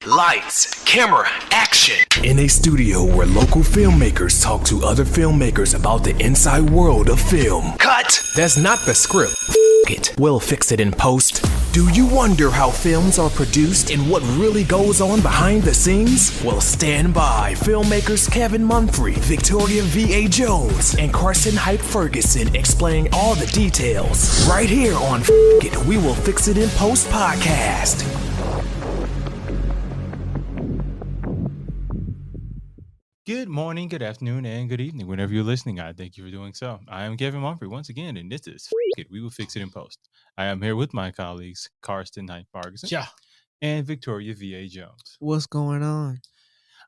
Lights, camera, action. In a studio where local filmmakers talk to other filmmakers about the inside world of film. Cut. That's not the script. It. We'll fix it in post. Do you wonder how films are produced and what really goes on behind the scenes? Well, stand by. Filmmakers Kevin Munfrey, Victoria V.A. Jones, and Carson Hype Ferguson explain all the details. Right here on It, We Will Fix It in Post podcast. Good morning, good afternoon, and good evening. Whenever you're listening, I thank you for doing so. I am Kevin Mumphrey once again, and this is It. We Will Fix It in Post. I am here with my colleagues, Karsten Knight Ferguson and Victoria V.A. Jones. What's going on?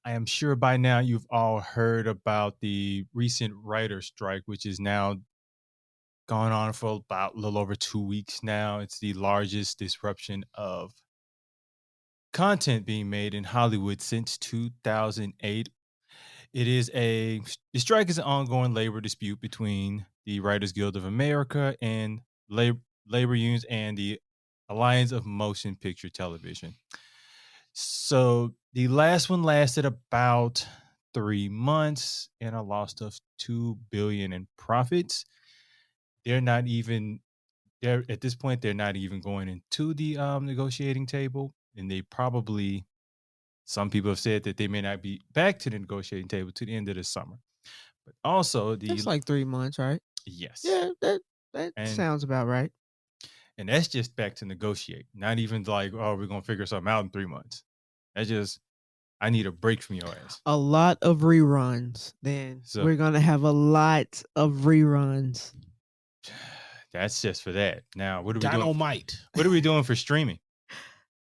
I am sure by now you've all heard about the recent writer's strike, which is now gone on for about a little over 2 weeks now. It's the largest disruption of content being made in Hollywood since 2008. The strike is an ongoing labor dispute between the Writers Guild of America and labor unions and the Alliance of Motion Picture Television. So the last one lasted about 3 months and a loss of $2 billion in profits. At this point, they're not even going into the negotiating table, and some people have said that they may not be back to the negotiating table to the end of the summer. But also It's like 3 months, right? Yes. Yeah, that sounds about right. And that's just back to negotiate. Not even like, oh, we're gonna figure something out in 3 months. That's just, I need a break from your ass. A lot of reruns. Then So- we're gonna have a lot of reruns. That's just for that. Now, what are we doing? Dynamite. What are we doing for streaming?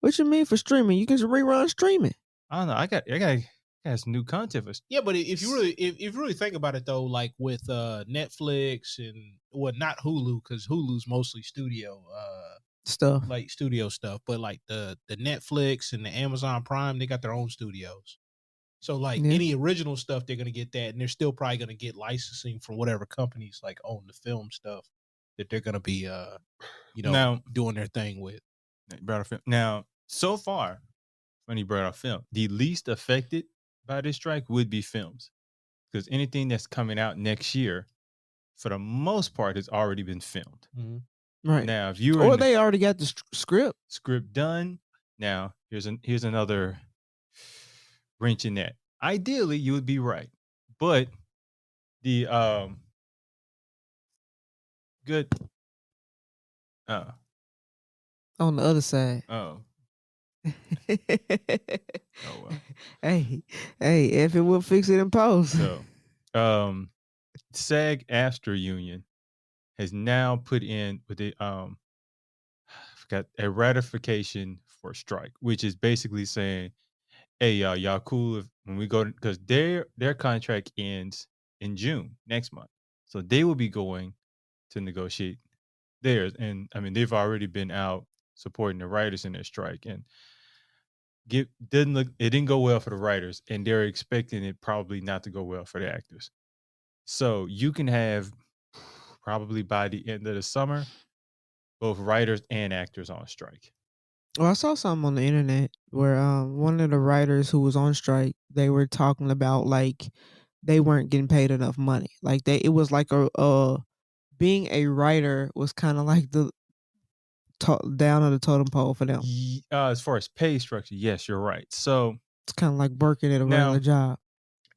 What you mean for streaming? You can rerun streaming. I don't know. I got some new content for Yeah, but if you really think about it though, like with Netflix and not Hulu, because Hulu's mostly studio Stuff. like studio stuff, but like the Netflix and the Amazon Prime, they got their own studios. So like Yeah. any original stuff, they're gonna get that, and they're still probably gonna get licensing from whatever companies like own the film stuff that they're gonna be Now- doing their thing with. brought up film. Now, so far, when he brought up film, the least affected by this strike would be films, because anything that's coming out next year, for the most part, has already been filmed. Right. Now, if you were Or in the they already got the script. script done, now here's another wrench in that. Ideally, you would be right, but the good. On the other side. Oh, well. Hey, if it will fix it in post. So, SAG-AFTRA union has now put in with the forgot a ratification for strike, which is basically saying, "Hey, y'all cool when we go, because their contract ends in June next month, so they will be going to negotiate theirs." And I mean, they've already been out supporting the writers in their strike, and it didn't go well for the writers, and they're expecting it probably not to go well for the actors. So you can have probably by the end of the summer both writers and actors on strike. Well, I saw something on the internet where one of the writers who was on strike, they were talking about like they weren't getting paid enough money. Like it was like being a writer was kind of like the down on the totem pole for them. As far as pay structure, yes, you're right. So It's kind of like working at a Now- regular job.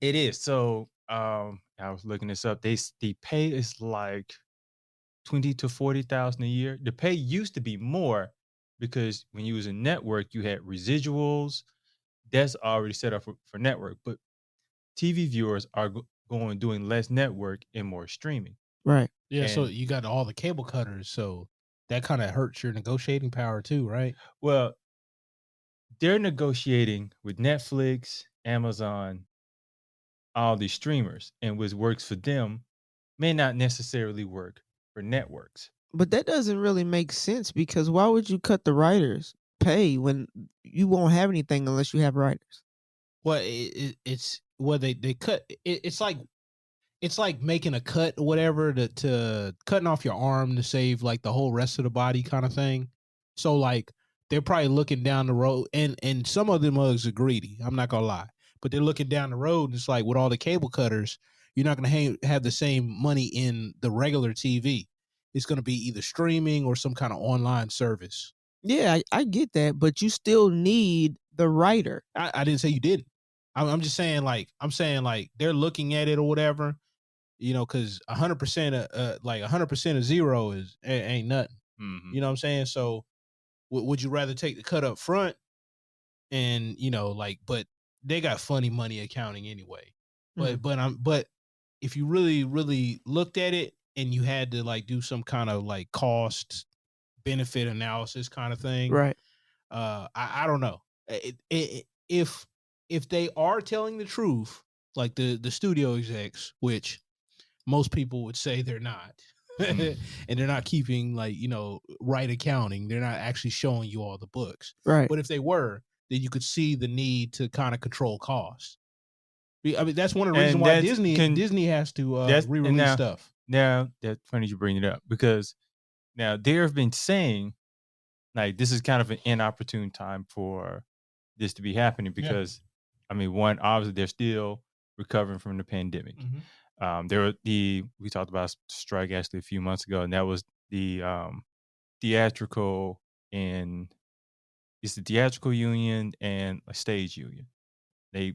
it is. So I was looking this up. The pay is like 20 to 40,000 a year. The pay used to be more because when you was a network, you had residuals. That's already set up for network, but TV viewers are doing less network and more streaming. Right. Yeah, so And- you got all the cable cutters, so that kind of hurts your negotiating power too, right? Well, they're negotiating with Netflix, Amazon, all these streamers, and what works for them may not necessarily work for networks. But that doesn't really make sense because why would you cut the writers' pay when you won't have anything unless you have writers? Well, it's they cut. It's like making a cut or whatever to cutting off your arm to save like the whole rest of the body kind of thing. So like they're probably looking down the road, and some of them mugs are greedy. I'm not gonna lie, but they're looking down the road, and it's like with all the cable cutters, you're not gonna have the same money in the regular TV. It's gonna be either streaming or some kind of online service. Yeah, I get that, but you still need the writer. I didn't say you didn't. I'm just saying like they're looking at it or whatever, you know, because 100% of zero ain't nothing. Mhm. You know what I'm saying? So would you rather take the cut up front and but they got funny money accounting anyway. But if you really looked at it and you had to like do some kind of like cost benefit analysis kind of thing, Right. I don't know. If they are telling the truth, like the studio execs, which most people would say they're not, and they're not keeping like right accounting, they're not actually showing you all the books. Right. But if they were, then you could see the need to kind of control costs. I mean, that's one of the reasons And why that's Disney has to and re-release now- stuff. Now that's funny you bring it up, because now they have been saying like this is kind of an inopportune time for this to be happening, because I mean, one, obviously they're still recovering from the pandemic. We talked about strike actually a few months ago, and that was the theatrical union and a stage union. They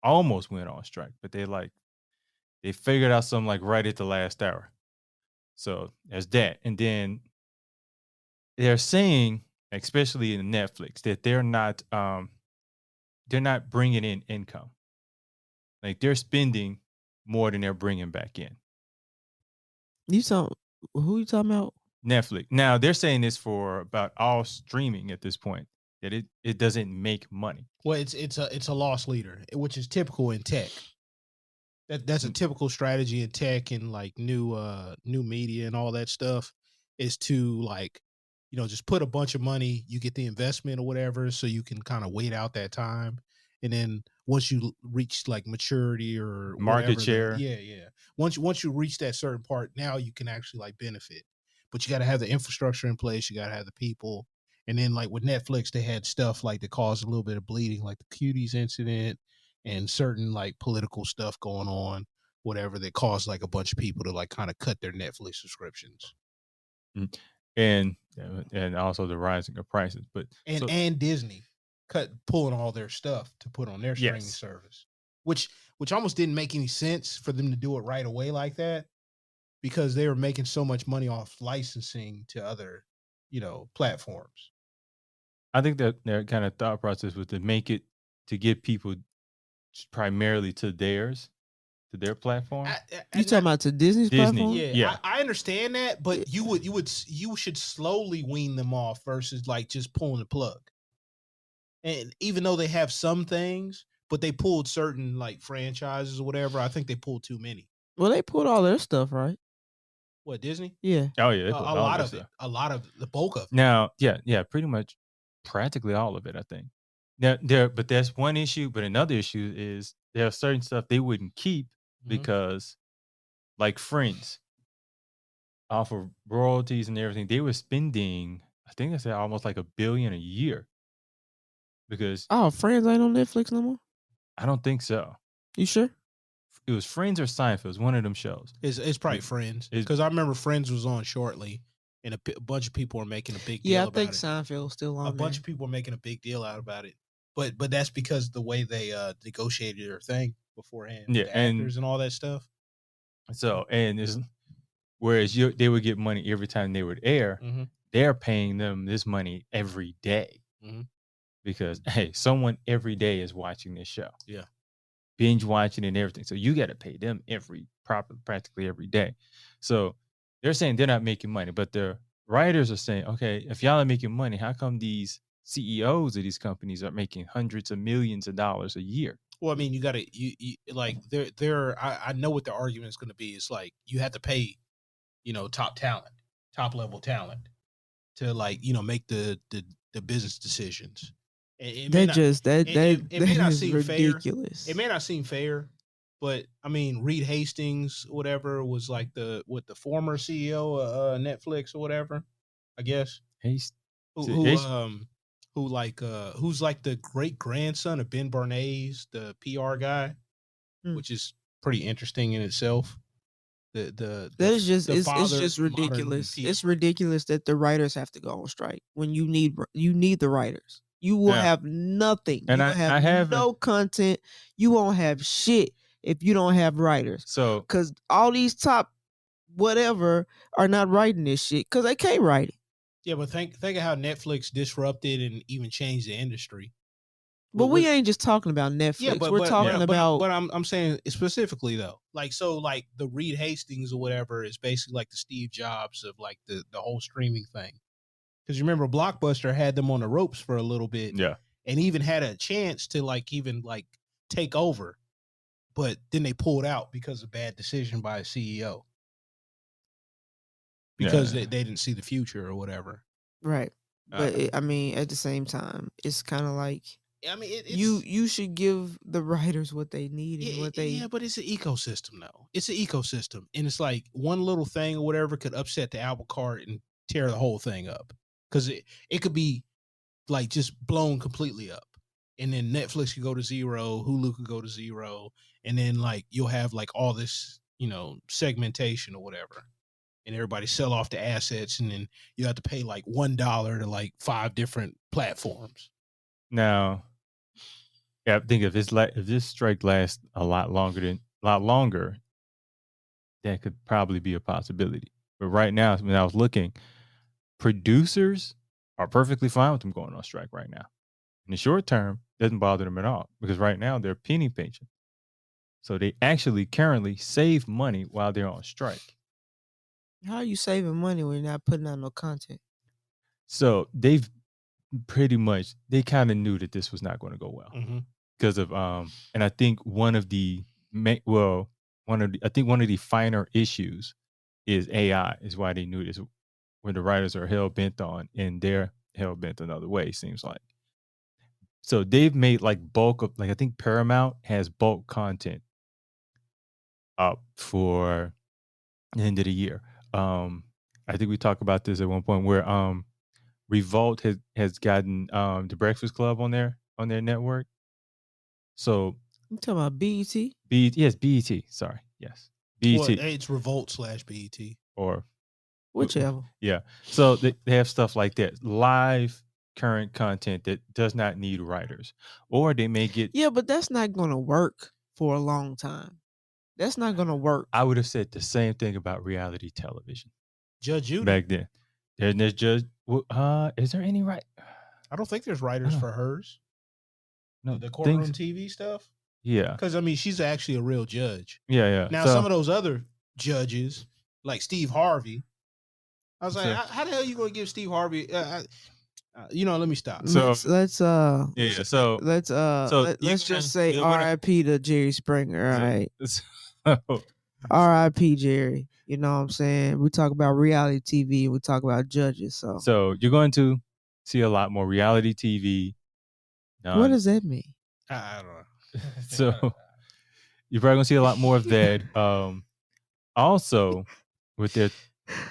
almost went on strike, but they figured out something like right at the last hour. So there's that. And then they're saying, especially in Netflix, that they're not bringing in income. Like they're spending more than they're bringing back in. Who you talking about? Netflix. Now they're saying this for about all streaming at this point, that it doesn't make money. Well, it's a loss leader, which is typical in tech. That's a typical strategy in tech and like new media and all that stuff, is to like, just put a bunch of money, you get the investment or whatever, so you can kind of wait out that time. And then once you reach like maturity or Market whatever, share. Yeah. Once you reach that certain part, now you can actually like benefit. But you got to have the infrastructure in place. You got to have the people. And then like with Netflix, they had stuff like that caused a little bit of bleeding, like the Cuties incident and certain like political stuff going on, whatever, that caused like a bunch of people to like kind of cut their Netflix subscriptions. And also the rising of prices. But And Disney pulling all their stuff to put on their streaming Yes. service, which almost didn't make any sense for them to do it right away like that, because they were making so much money off licensing to other, platforms. I think that their kind of thought process was to get people primarily to their platform. You talking about to Disney's Disney. platform? Yeah. I understand that, but you should slowly wean them off versus like just pulling the plug. And even though they have some things, but they pulled certain like franchises or whatever, I think they pulled too many. Well, they pulled all their stuff, right? What, Disney? Yeah. Oh yeah, A lot of it. A lot of the bulk of it. Now, yeah, pretty much, practically all of it, I think. Now, but that's one issue. But another issue is there are certain stuff they wouldn't keep because, like Friends, off of royalties and everything, they were spending, I think I said almost like $1 billion a year. Because Oh, Friends ain't on Netflix no more? I don't think so. You sure? It was Friends or Seinfeld. It was one of them shows. It's probably Friends, because I remember Friends was on shortly, and a bunch of people were making a big deal Yeah, I about think it. Seinfeld's still on A there. bunch of people were making a big deal out about it, but that's because the way they negotiated their thing beforehand, with Yeah, the and- actors and all that stuff. So, and whereas they would get money every time they would air, they're paying them this money every day. Because, hey, someone every day is watching this show. Yeah. Binge watching and everything. So you got to pay them practically every day. So they're saying they're not making money, but the writers are saying, okay, if y'all are making money, how come these CEOs of these companies are making hundreds of millions of dollars a year? Well, I mean, you got to you like I know what the argument is going to be. It's like you have to pay, top level talent to like make the business decisions. It may not Is seem ridiculous. fair. It may not seem fair, but I mean, Reed Hastings, whatever, was like the former CEO of Netflix or whatever, I guess. Haste. Who who's like the great grandson of Ben Bernays, the PR guy, which is pretty interesting in itself. That is just it's just ridiculous. It's ridiculous that the writers have to go on strike when you need the writers. You will have nothing. And you will have no content. You won't have shit if you don't have writers. So, because all these top whatever are not writing this shit because they can't write it. Yeah, but think of how Netflix disrupted and even changed the industry. But we ain't just talking about Netflix. Yeah, we're talking about. But I'm saying specifically though, like the Reed Hastings or whatever is basically like the Steve Jobs of like the whole streaming thing. Because you remember Blockbuster had them on the ropes for a little bit, and even had a chance to even take over, but then they pulled out because of bad decision by a CEO. Because they didn't see the future or whatever. Right. But at the same time, it's kind of like you should give the writers what they need and what they but it's an ecosystem though. It's an ecosystem. And it's like one little thing or whatever could upset the apple cart and tear the whole thing up. Because it could be just blown completely up. And then Netflix could go to zero, Hulu could go to zero, and then you'll have all this, segmentation or whatever. And everybody sell off the assets, and then you have to pay $1 to 5 different platforms. Now, I think if this strike lasts a lot longer, that could probably be a possibility. But right now, when I was looking, producers are perfectly fine with them going on strike right now. In the short term, doesn't bother them at all because right now they're penny pinching. So they actually currently save money while they're on strike. How are you saving money when you're not putting out no content? So they've they kind of knew that this was not going to go well because of and I think one of the finer issues is AI is why they knew this, where the writers are hell bent on, and they're hell bent another way, seems like. So they've made bulk of I think Paramount has bulk content up for the end of the year. I think we talked about this at one point where Revolt has gotten the Breakfast Club on their network. So you talking about BET? Yes, BET. Sorry, yes, BET. Well, it's Revolt/BET or whichever. Yeah. So they have stuff like that, live current content that does not need writers, or they may get. Yeah, but that's not going to work for a long time. That's not going to work. I would have said the same thing about reality television. Judge Judy back then. There's Judge. Is there any right? I don't think there's writers for hers. No, the courtroom TV stuff. Yeah, because she's actually a real judge. Yeah. Now some of those other judges, like Steve Harvey, I was like, how the hell are you going to give Steve Harvey? Let me stop. So let's just say R.I.P. to Jerry Springer. All right. R.I.P. Jerry. You know what I'm saying? We talk about reality TV. We talk about judges. So you're going to see a lot more reality TV. What does that mean? I don't know. So you're probably going to see a lot more of that. Also, with their,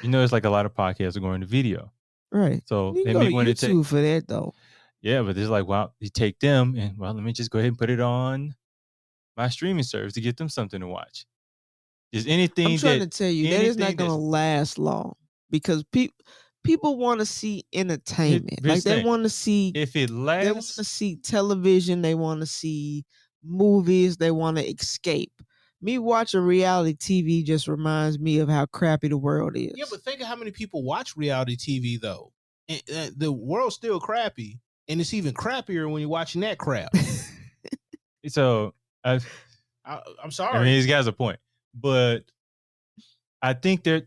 it's a lot of podcasts are going to video. Right. So you go to YouTube for that though. Yeah, but it's you take them and let me just go ahead and put it on my streaming service to get them something to watch. Is anything I'm trying to tell you that is not going to last long because people want to see entertainment. They want to see if it lasts. They want to see television. They want to see movies. They want to escape. Me watching reality TV just reminds me of how crappy the world is. Yeah, but think of how many people watch reality TV though. And, the world's still crappy, and it's even crappier when you're watching that crap. So I'm sorry. I mean, he's got a point. But I think they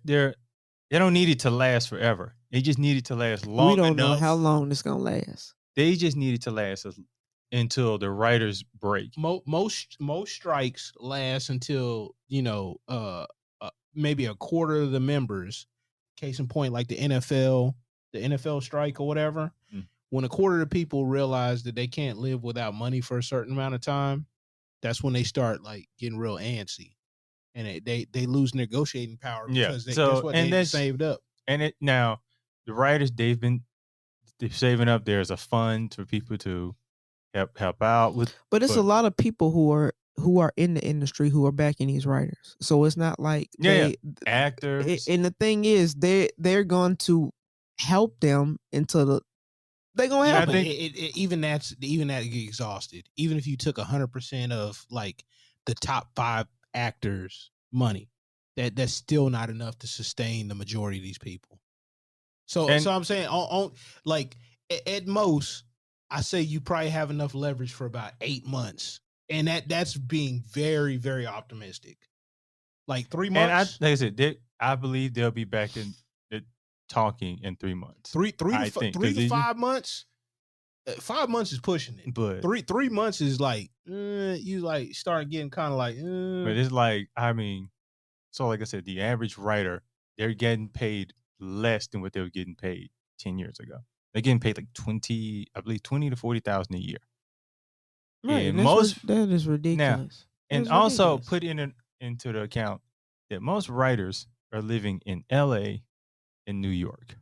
don't need it to last forever. They just need it to last long enough. We don't know how long it's gonna last. They just need it to last until the writers break. Most strikes last until maybe a quarter of the members. Case in point, like the NFL strike or whatever. When a quarter of the people realize that they can't live without money for a certain amount of time, that's when they start getting real antsy. And they lose negotiating power because that's what they saved up. And now the writers, they've been they're saving up. There's a fund for people to help out with. But it's a lot of people who are in the industry who are backing these writers. So it's not like actors. And the thing is, they're going to help them until they're gonna Yeah, help but them. even that get exhausted. Even if you took 100% of like the top 5 actors' money, that's still not enough to sustain the majority of these people. So I'm saying on like at most, I say you probably have enough leverage for about 8 months, and that's being very, very optimistic. Like 3 months. And like I said, I believe they'll be back in talking in 3 months. Three to 5 months. 5 months is pushing it, but 3 months is like you like start getting kind of like. But it's like, I mean, so like I said, the average writer, they're getting paid less than what they were getting paid 10 years ago. They're getting paid like 20 to 40,000 a year. Right, And that is ridiculous. And also put into the account that most writers are living in LA and New York.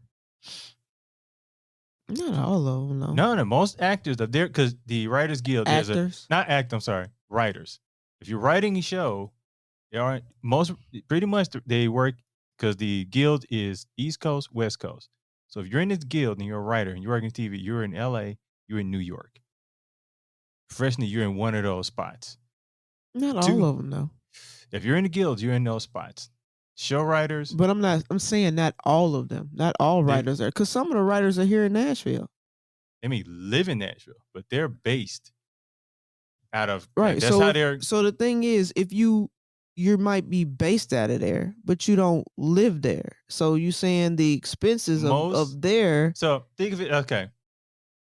Not all of them, No, most actors are there because the Writers Guild. Actors? Writers. If you're writing a show, pretty much they work because the guild is East Coast, West Coast. So if you're in this guild and you're a writer and you're working TV, you're in LA, you're in New York. Professionally, you're in one of those spots. Not all of them, though. If you're in the guild, you're in those spots. Show writers. But I'm saying not all of them. Not all writers are. Because some of the writers are here in Nashville. They may live in Nashville, but they're based out of. Right. Like, that's how they're. So the thing is, if you might be based out of there, but you don't live there. So you saying the expenses of there. So think of it, okay.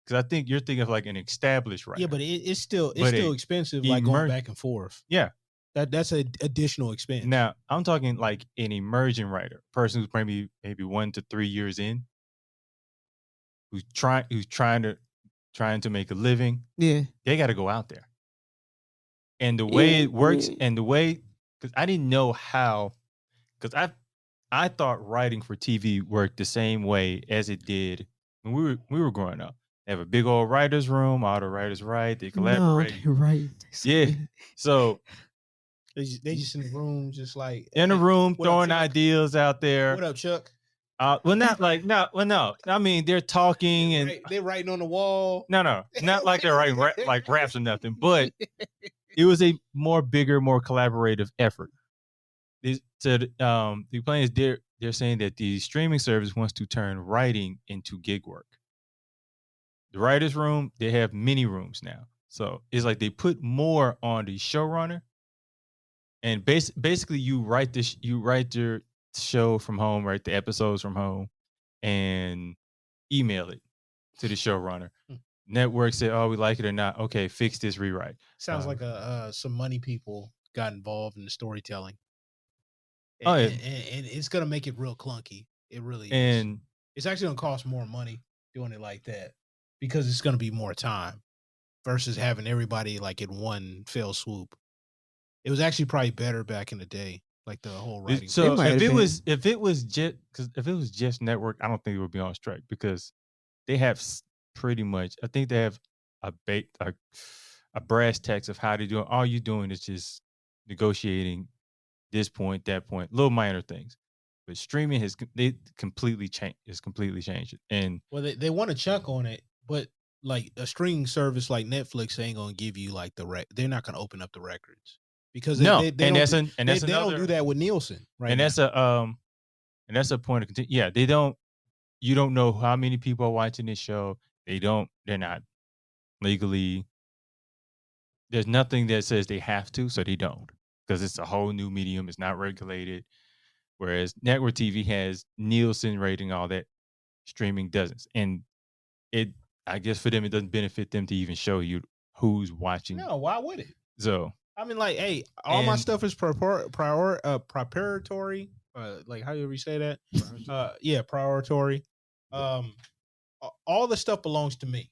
Because I think you're thinking of like an established writer. Yeah, but it's still expensive, like going back and forth. Yeah. That's an additional expense. Now, I'm talking like an emerging writer, person who's maybe 1 to 3 years in, who's trying to make a living. Yeah. They got to go out there. And the way it works, and the way, because I didn't know how, because I thought writing for TV worked the same way as it did when we were growing up. They have a big old writer's room, all the writers write, they collaborate. No, right. Yeah. So they just in the room, just like in the room, what throwing up, ideas out there. What up, Chuck? No. I mean, they're talking and they're writing on the wall. No, not like they're writing like raps or nothing, but it was a more collaborative effort. The plan is they're saying that the streaming service wants to turn writing into gig work. The writer's room, they have mini rooms now. So it's like they put more on the showrunner. And basically you write your show from home, write the episodes from home, and email it to the showrunner. Network say, "Oh, we like it or not. Okay, fix this, rewrite." Sounds like some money people got involved in the storytelling. And it's gonna make it real clunky. It really is. And it's actually gonna cost more money doing it like that because it's gonna be more time versus having everybody like in one fell swoop. It was actually probably better back in the day, like the whole writing. So if it was just network, I don't think it would be on strike because they have pretty much. I think they have a brass tacks of how to do it. All you're doing is just negotiating this point, that point, little minor things. But streaming completely changed it. And well, they want to chuck on it, but like a streaming service like Netflix ain't gonna give you like they're not gonna open up the records. Because they don't do that with Nielsen, right? And that's a point of contention. Yeah, they don't. You don't know how many people are watching this show. They're not legally. There's nothing that says they have to, so they don't, because it's a whole new medium. It's not regulated. Whereas network TV has Nielsen rating, all that. Streaming doesn't, and I guess for them, it doesn't benefit them to even show you who's watching. No, why would it? So. I mean, like, hey, all my stuff is proprietary. Like, how do you say that? Proprietary. All the stuff belongs to me.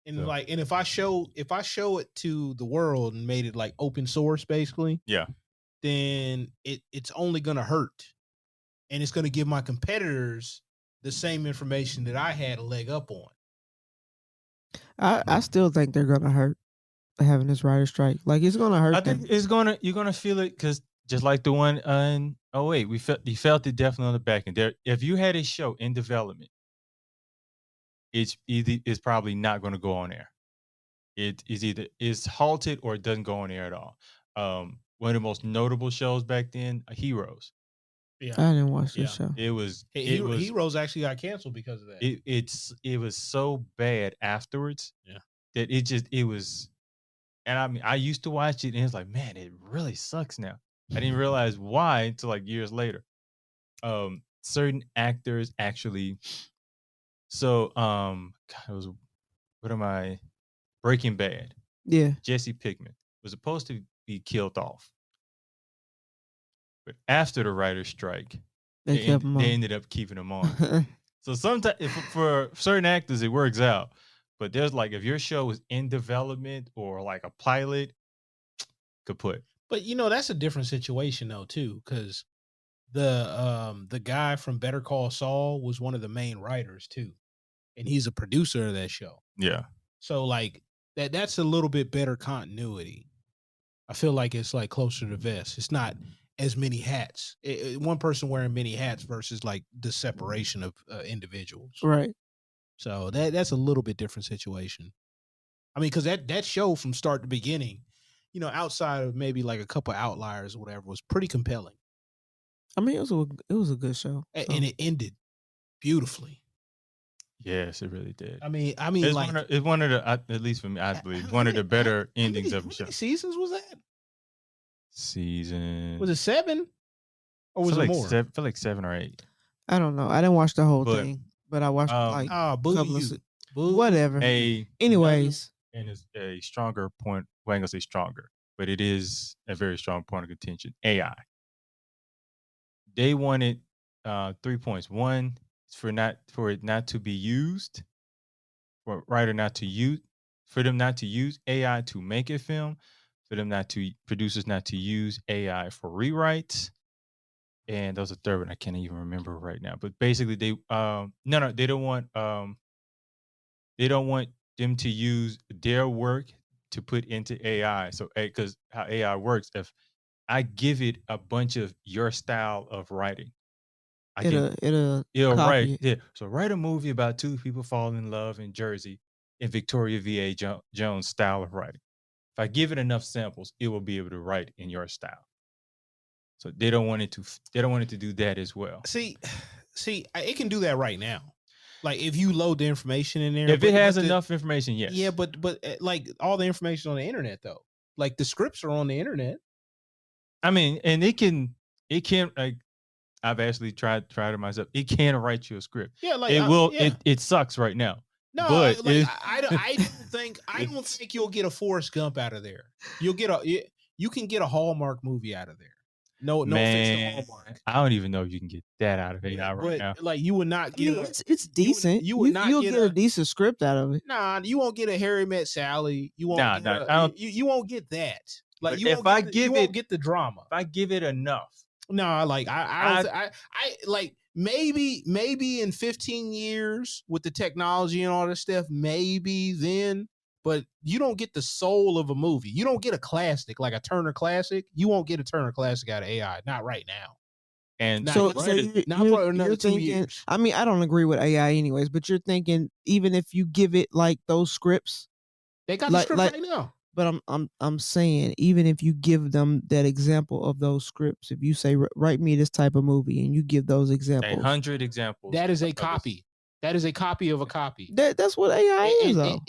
And and if I show it to the world and made it like open source, basically, then it's only gonna hurt, and it's gonna give my competitors the same information that I had a leg up on. I still think they're gonna hurt having this writer strike. Like it's gonna hurt I them. think you're gonna feel it because just like the one in we felt it definitely on the back end. There, if you had a show in development, it's probably not going to go on air. It is either is halted or it doesn't go on air at all. One of the most notable shows back then, Heroes. Yeah, I didn't watch this Yeah. show. It was Heroes actually got canceled because of that. it was so bad afterwards. Yeah. That it was, and I mean I used to watch it and it's like, man, it really sucks now. I didn't realize why until like years later. Certain actors actually. So it was what am I? Breaking Bad. Yeah, Jesse Pinkman was supposed to be killed off, but after the writer's strike, they kept him on. they ended up keeping him on. So sometimes, for certain actors, it works out. But there's like, if your show is in development or like a pilot, kaput. But that's a different situation though too, because the guy from Better Call Saul was one of the main writers too, and he's a producer of that show. Yeah. So like that's a little bit better continuity. I feel like it's like closer to vest. It's not as many hats. One person wearing many hats versus like the separation of individuals. Right. So that's a little bit different situation. I mean, because that show from start to beginning, outside of maybe like a couple outliers or whatever, was pretty compelling. I mean, it was a good show. So. And it ended beautifully. Yes, it really did. I mean, It's like it's one of the, at least for me, I believe, one of the better endings of the show. How many seasons was that? Season Was it 7? Or was feel it like more? I feel like 7 or 8. I don't know. I didn't watch the whole But, thing, but I watched like Boo couple of you. Boo. whatever. Anyways, and it's a stronger point. Well, I'm gonna say stronger, but it is a very strong point of contention. AI. They wanted 3 points. One is for it not to be used, for a writer not to use, for them not to use AI to make a film, for them producers not to use AI for rewrites. And there was a third one I can't even remember right now. But basically, they they don't want them to use their work to put into AI. So because how AI works, if I give it a bunch of your style of writing, it'll it'll copy write it. yeah. So write a movie about two people falling in love in Jersey in Victoria V.A. Jones style of writing. If I give it enough samples, it will be able to write in your style. So they don't want it to do that as well. See, it can do that right now. Like if you load the information in there, If it has enough information, yes. Yeah, but like all the information on the internet though, like the scripts are on the internet. I mean, and it can like I've actually tried it myself. It can write you a script. Yeah, like it will. Yeah. It sucks right now. No, but I don't think you'll get a Forrest Gump out of there. You can get a Hallmark movie out of there. No offense to Hallmark. I don't even know if you can get that out of AI right now. Like you would not get. It's decent. You would you'll get a decent script out of it. Nah, you won't get a Harry Met Sally. You won't. You won't get that. Like you won't get the drama. If I give it enough. No, like I like maybe in 15 years with the technology and all this stuff, maybe then. But you don't get the soul of a movie. You don't get a classic like a Turner Classic. You won't get a Turner Classic out of AI. Not right now. And So for another 2 years. I mean, I don't agree with AI anyways, but you're thinking even if you give it like those scripts, they got the script right now. But I'm saying even if you give them that example of those scripts, if you say write me this type of movie and you give those examples, 100 examples, that is a copy. That is a copy of a copy. That's what AI is, though.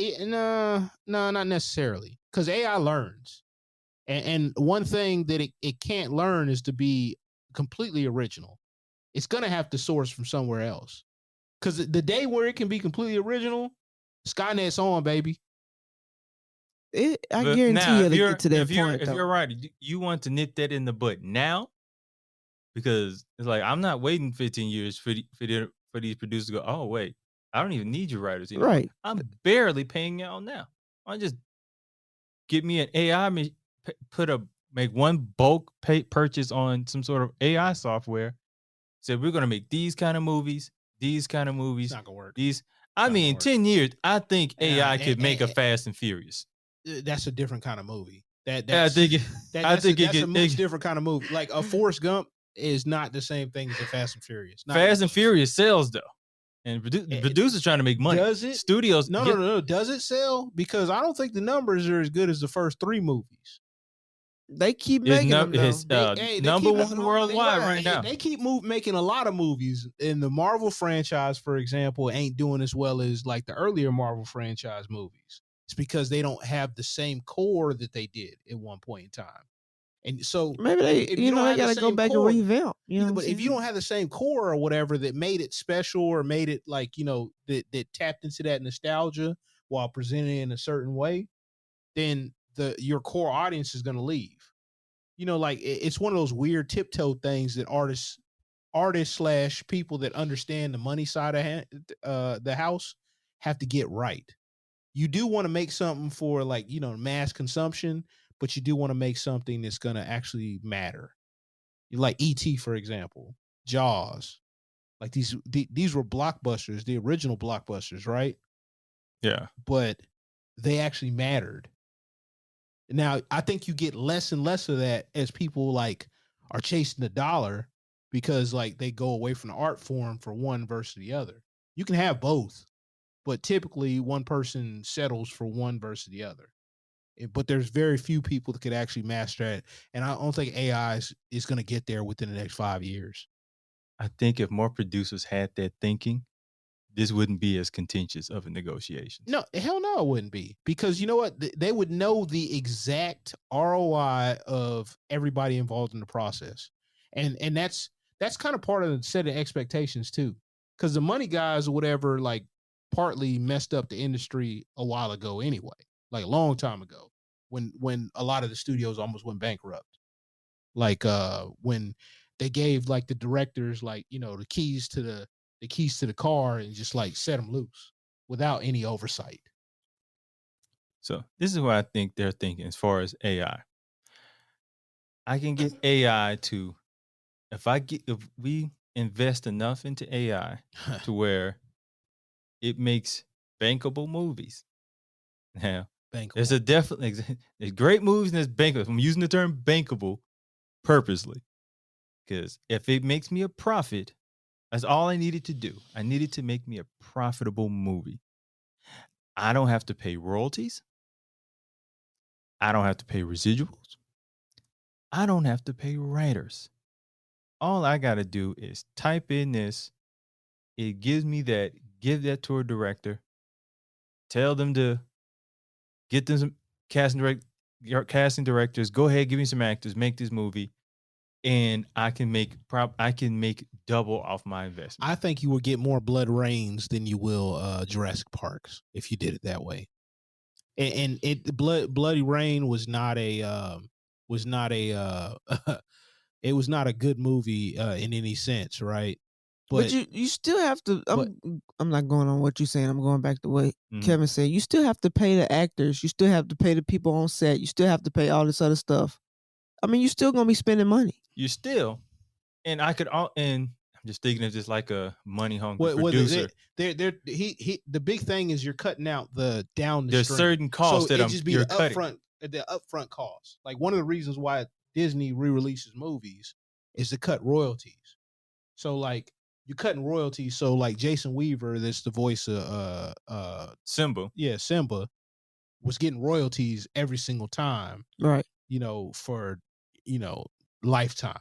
No, not necessarily, because AI learns, and one thing that it can't learn is to be completely original. It's gonna have to source from somewhere else, because the day where it can be completely original, Skynet's on, baby. I guarantee you to get to that point. If you're right, you want to nip that in the bud now, because it's like I'm not waiting 15 years for these producers to go, oh wait, I don't even need your writers anymore. Right. I'm barely paying y'all now. I just give me an AI, make one bulk purchase on some sort of AI software. Say we're gonna make these kind of movies. these kind of It's movies, not gonna work. these. not I gonna mean, work. 10 years, I think Yeah, AI could make a and- Fast and Furious. That's a different kind of movie. Yeah, I That's think it, I that's think a, it that's a could. much different kind of movie. Like a Forrest Gump is not the same thing as a Fast and Furious. Not Fast even and close. Furious sells though, and It- producers trying to make money. Does it? Studios, No, yeah, no. Does it sell? Because I don't think the numbers are as good as the first 3 movies. They keep It's making them. it's Though. They number keep- one worldwide right now. They keep making a lot of movies, and the Marvel franchise, for example, ain't doing as well as like the earlier Marvel franchise movies. It's because they don't have the same core that they did at one point in time, and so Maybe they, if you don't know, they have the got to go same back core- and revamp. You know, what but I'm if you saying? don't have the same core or whatever that made it special or made it like that tapped into that nostalgia while presenting it in a certain way, then your core audience is going to leave. Like it's one of those weird tiptoe things that artists / people that understand the money side of the house have to get right. You do want to make something for like mass consumption, but you do want to make something that's going to actually matter. Like E.T., for example, Jaws, like these were blockbusters, the original blockbusters, right? Yeah, But they actually mattered. Now, I think you get less and less of that as people like are chasing the dollar because like they go away from the art form for one versus the other. You can have both, but typically one person settles for one versus the other. But there's very few people that could actually master it, and I don't think AI is going to get there within the next 5 years. I think if more producers had that thinking, this wouldn't be as contentious of a negotiation. No, hell no, it wouldn't be, because you know what? They would know the exact ROI of everybody involved in the process, and that's kind of part of the set of expectations too, because the money guys or whatever like partly messed up the industry a while ago anyway, like a long time ago, when a lot of the studios almost went bankrupt, like when they gave like the directors like the keys to the car and just like set them loose without any oversight. So this is what I think they're thinking as far as AI. I can get AI to, if we invest enough into AI to where it makes bankable movies. Now, there's a definitely there's great movies and there's bankable. I'm using the term bankable purposely because if it makes me a profit, that's all I needed to do. I needed to make me a profitable movie. I don't have to pay royalties. I don't have to pay residuals. I don't have to pay writers. All I got to do is type in this. It gives me that, give that to a director. Tell them to get them some casting directors. Go ahead, give me some actors, make this movie. And I can make double off my investment. I think you will get more Blood Rains than you will Jurassic Parks if you did it that way. And Bloody Rain was not a it was not a good movie in any sense, right? But you still have to. I'm not going on what you're saying. I'm going back to what Kevin said. You still have to pay the actors. You still have to pay the people on set. You still have to pay all this other stuff. I mean, you're still gonna be spending money. You still, and I could and I'm just thinking of just like a money hungry producer. The big thing is you're cutting out the down. There's certain costs that you're cutting. The upfront costs. Like one of the reasons why Disney re-releases movies is to cut royalties. So like you're cutting royalties. So like Jason Weaver, that's the voice of Simba. Yeah, Simba was getting royalties every single time. Right. For lifetime.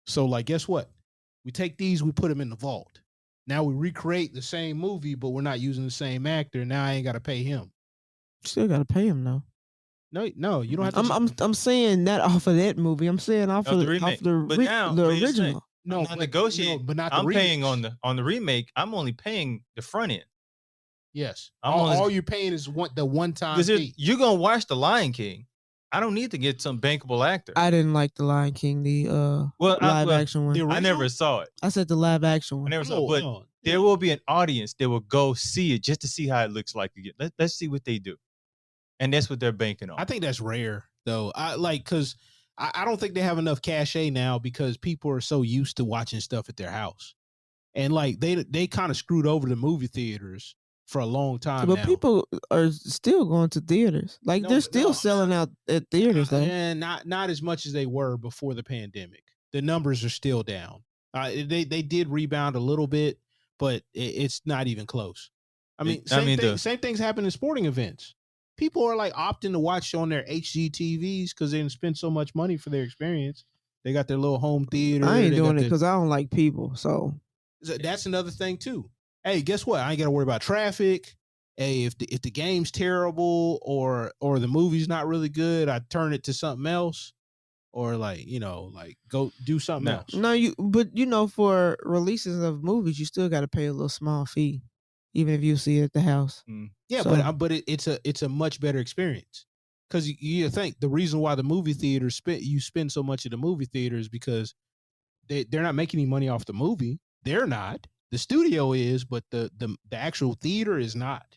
So like, guess what? We take these, we put them in the vault. Now we recreate the same movie, but we're not using the same actor. Now I ain't got to pay him. Still got to pay him though. No, you don't have to. I'm saying that off of that movie. I'm saying off of the remake. The original. No, I'm not negotiating. but not. I'm paying on the remake. I'm only paying the front end. Yes, all you're paying is the one time fee. You're gonna watch The Lion King. I don't need to get some bankable actor. I didn't like The Lion King, the live action one. I never saw it. I said the live action one. I never saw it, but there will be an audience that will go see it just to see how it looks like again. Let's see what they do, and that's what they're banking on. I think that's rare though. Because I don't think they have enough cachet now because people are so used to watching stuff at their house. and like they kind of screwed over the movie theaters for a long time But now. people are still going to theaters. Like they're still selling out at theaters though. And not as much as they were before the pandemic. The numbers are still down. They did rebound a little bit, but it's not even close. I mean, same things happen in sporting events. People are like opting to watch on their HD TVs because they didn't spend so much money for their experience. They got their little home theater. I ain't doing it because I don't like people. So that's another thing too. Hey, guess what? I ain't got to worry about traffic. Hey, if the game's terrible or the movie's not really good, I turn it to something else, or like go do something else. No, but for releases of movies, you still got to pay a little small fee, even if you see it at the house. Yeah, so, but it's a much better experience because you think the reason why the movie theaters spend so much at the movie theater is because they're not making any money off the movie. They're not. The studio is, but the actual theater is not.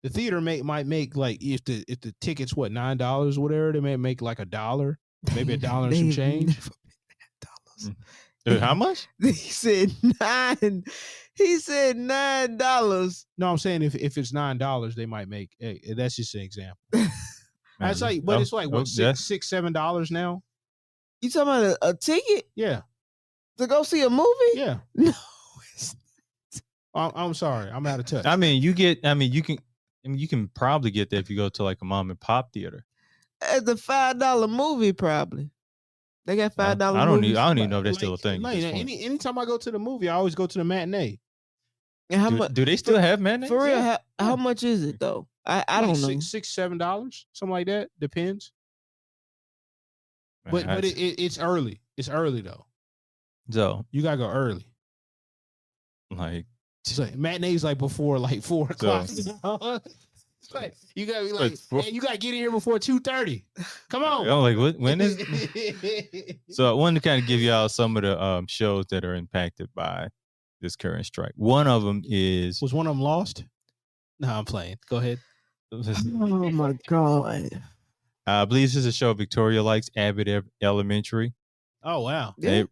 The theater might make like if the ticket's $9 or whatever, they may make like $1, maybe $1 and some change. Dude, how much? He said $9. He said $9. No, I'm saying if it's $9, they might make. Hey, that's just an example. It's like, but it's like what $6-7 now. You talking about a ticket? Yeah. To go see a movie? Yeah. No. I'm sorry, I'm out of touch. You can probably get that if you go to like a mom and pop theater. At the $5 movie, probably. They got $5 I don't movies. even know if that's still a thing. Anytime I go to the movie, I always go to the matinee. And how much do they still have matinees? For real, how much is it though? I don't know. $6-7, something like that. Depends. Man, but it's early. It's early though. So you gotta go early. Like matinee's like before like 4 o'clock. Like, you gotta be like, hey, you gotta get in here before 2:30. Come on. I'm like, what? When is it? So I wanted to kind of give y'all some of the shows that are impacted by this current strike. One of them was one of them lost? No, I'm playing. Go ahead. Oh my god. I believe this is a show Victoria likes, Abbott Elementary. Oh wow. They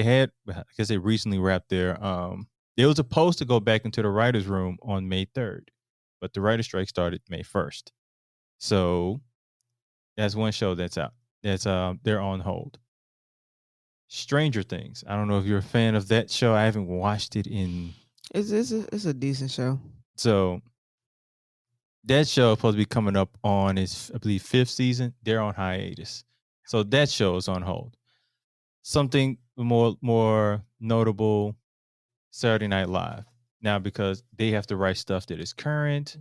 had, I guess they recently wrapped their there was supposed to go back into the writer's room on May 3rd, but the writer's strike started May 1st. So that's one show that's out. That's they're on hold. Stranger Things. I don't know if you're a fan of that show. I haven't watched it in. It's a decent show. So that show is supposed to be coming up on its, I believe, 5th season. They're on hiatus. So that show is on hold. Something more notable, Saturday Night Live. Now, because they have to write stuff that is current,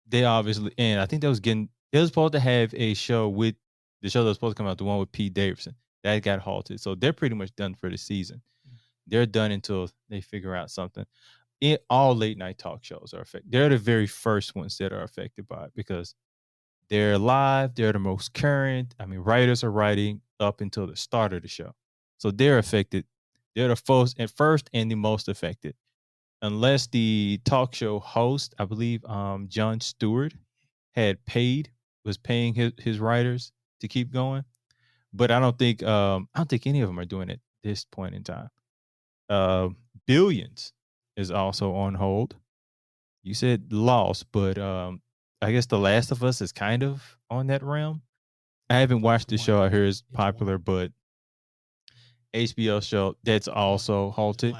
they obviously, and I think they was supposed to have a show with the show that was supposed to come out, the one with Pete Davidson. That got halted. So they're pretty much done for the season. They're done until they figure out something. All late night talk shows are affected. They're the very first ones that are affected by it because they're live. They're the most current. I mean, writers are writing up until the start of the show. So they're affected. They're the first and the most affected. Unless the talk show host, I believe Jon Stewart, was paying his writers to keep going. But I don't think any of them are doing it at this point in time. Billions is also on hold. You said Lost, but I guess The Last of Us is kind of on that realm. I haven't watched the show. I hear it's popular, but HBO show that's also halted.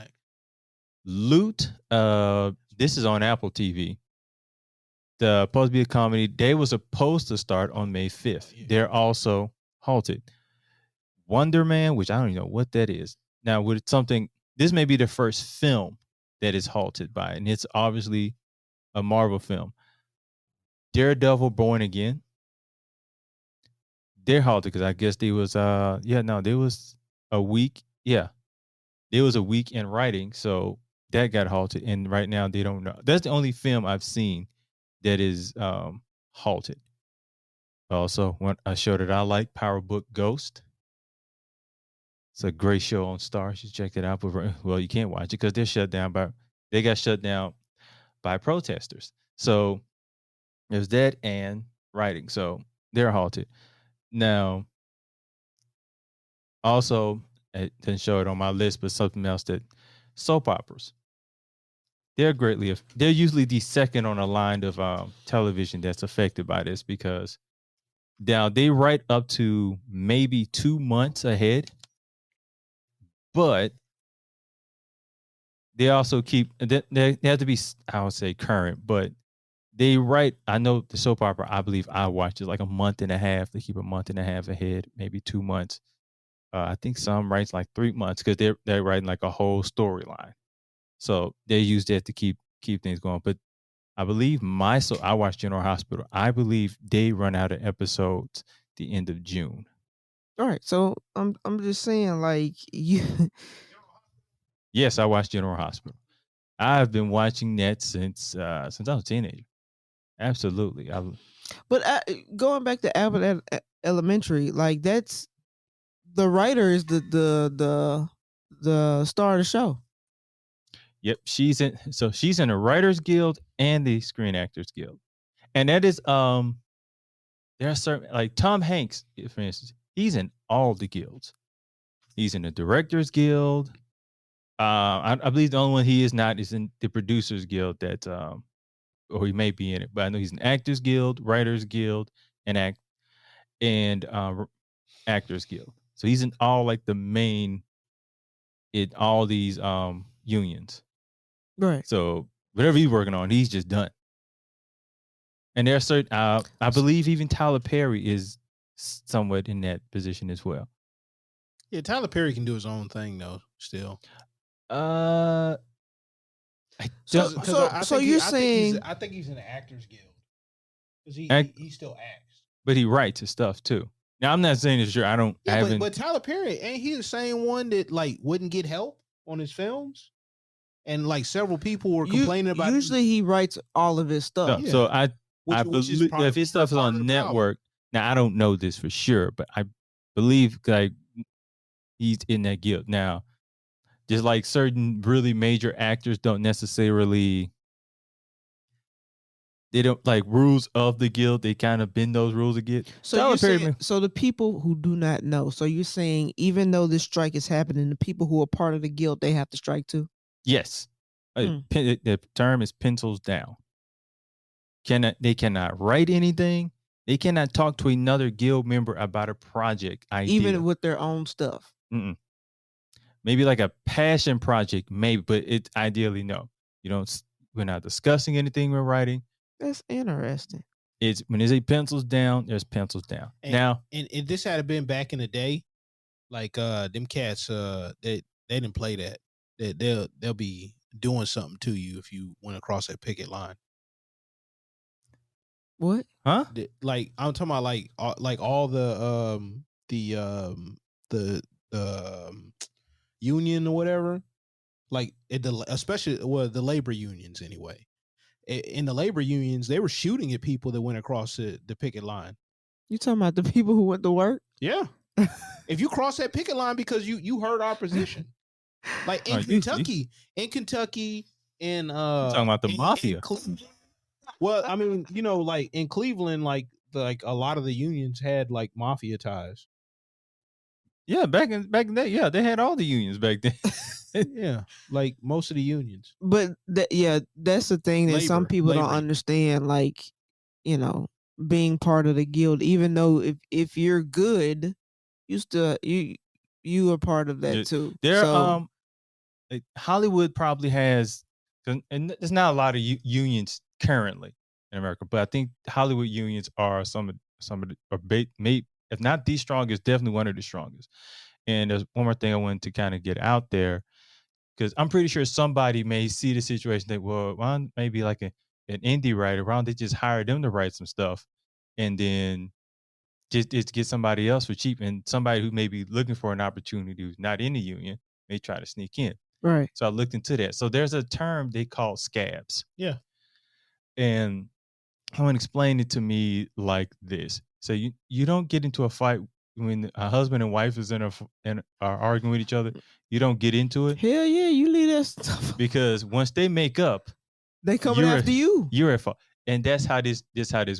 Loot, this is on Apple TV. Supposed to be a comedy. They were supposed to start on May 5th. They're also halted. Wonder Man, which I don't even know what that is. Now, with something, this may be the first film that is halted by, and it's obviously a Marvel film. Daredevil Born Again. They're halted because I guess there was there was a week. Yeah. There was a week in writing, so that got halted. And right now they don't know. That's the only film I've seen that is halted. Also, a show that I like, Power Book Ghost. It's a great show on Starz. You check it out. But, well, you can't watch it because they got shut down by protesters. So there's that and writing. So they're halted. Now, also, it didn't show it on my list, but something else that soap operas. They're usually the second on the line of television that's affected by this because now they write up to maybe 2 months ahead, but they also keep they have to be, I would say, current, but they write. I know the soap opera, I believe I watched it like a month and a half. They keep a month and a half ahead, maybe 2 months. I think some writes like 3 months because they're writing like a whole storyline. So they use that to keep things going. But I believe I watched General Hospital. I believe they run out of episodes the end of June. All right, so I'm just saying, like, you. Yes, I watched General Hospital. I've been watching that since I was a teenager. Absolutely. But going back to Abbott Elementary, like that's the writer is the star of the show. Yep, she's in the Writers Guild and the Screen Actors Guild. And that is there are certain, like Tom Hanks, for instance, he's in all the guilds. He's in the Directors Guild. I believe the only one he is not is in the Producers Guild or he may be in it, but I know he's in Actors Guild, Writers Guild, and Actors Guild. So he's in all like the main all these unions. Right. So whatever he's working on, he's just done. And there are certain, I believe even Tyler Perry is somewhat in that position as well. Yeah, Tyler Perry can do his own thing though. Still. I So you're saying I think he's in the Actors Guild because he still acts, but he writes his stuff too. Now I'm not saying it's sure. I haven't. But Tyler Perry, ain't he the same one that like wouldn't get help on his films? And like several people were complaining about. Usually he writes all of his stuff. No, so I believe if his stuff is on network. Now I don't know this for sure, but I believe like he's in that guild now. Just like certain really major actors don't necessarily, they don't like rules of the guild. They kind of bend those rules again. So so the people who do not know. So you're saying even though this strike is happening, the people who are part of the guild, they have to strike too? Yes. The term is pencils down. They cannot write anything. They cannot talk to another guild member about a project idea. Even with their own stuff. Mm-mm. Maybe like a passion project, maybe, but it's ideally no. We're not discussing anything we're writing. That's interesting. It's when they say pencils down, there's pencils down. And if this had been back in the day, like them cats, they didn't play that. They'll be doing something to you if you went across that picket line. What? Huh? Like I'm talking about like all the union or whatever, like especially the labor unions anyway. In the labor unions, they were shooting at people that went across the picket line. You talking about the people who went to work? Yeah. If you cross that picket line because you heard our position, like in Kentucky, in talking about the mafia. Well, I mean, like in Cleveland, like a lot of the unions had like mafia ties. Yeah, back in that, yeah, they had all the unions back then. Yeah, like most of the unions. But that's the thing that some people don't understand. Like, being part of the guild, even though if you're good, you still you are part of that too. Hollywood probably has, and there's not a lot of unions currently in America, but I think Hollywood unions are some of the, maybe if not the strongest, definitely one of the strongest. And there's one more thing I wanted to kind of get out there, because I'm pretty sure somebody may see the situation that, well, maybe like an indie writer, why don't they just hire them to write some stuff and then just get somebody else for cheap, and somebody who may be looking for an opportunity who's not in the union may try to sneak in. Right. So I looked into that. So there's a term they call scabs. Yeah. And someone explained it to me like this. So you don't get into a fight when a husband and wife is and are arguing with each other. You don't get into it. Hell yeah, you leave that stuff. Because once they make up, they coming after you. You're at fault. And that's how this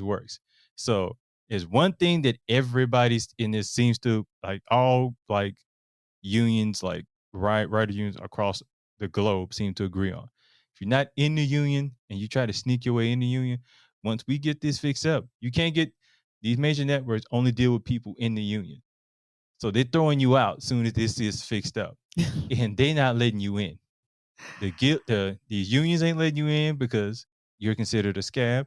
works. So there's one thing that everybody's in this seems to like all like unions, like writer unions across the globe, seem to agree on. If you're not in the union and you try to sneak your way in the union, once we get this fixed up, you can't get these major networks only deal with people in the union. So they're throwing you out as soon as this is fixed up. And they're not letting you in. These unions ain't letting you in because you're considered a scab,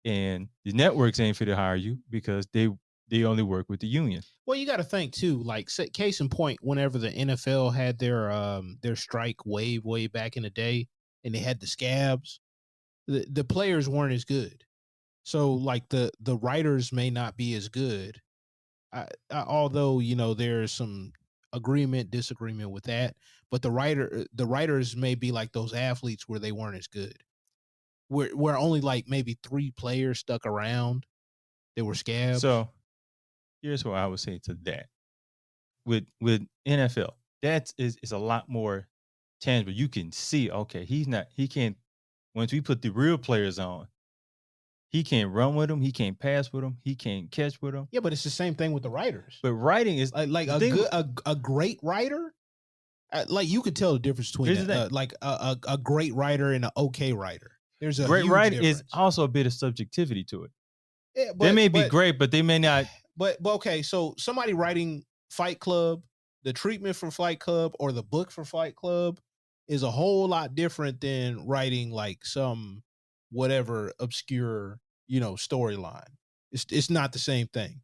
and the networks ain't fit to hire you because they only work with the union. Well, you got to think too. Like, case in point, whenever the NFL had their strike wave way back in the day, and they had the scabs, the players weren't as good. So, like the writers may not be as good. Although there's some disagreement with that, but the writers may be like those athletes where they weren't as good. Where only like maybe 3 players stuck around. They were scabs. So here's what I would say to that. With NFL, that is a lot more tangible. You can see, okay, he can't, once we put the real players on, he can't run with them, he can't pass with them, he can't catch with them. Yeah, but it's the same thing with the writers. But writing is like a great writer. Like you could tell the difference between like a great writer and an okay writer. There's a great huge writer difference. is also a bit of subjectivity to it. Yeah, they may be great, but they may not. But okay, so somebody writing Fight Club, the treatment for Fight Club, or the book for Fight Club is a whole lot different than writing like some whatever obscure storyline. It's not the same thing.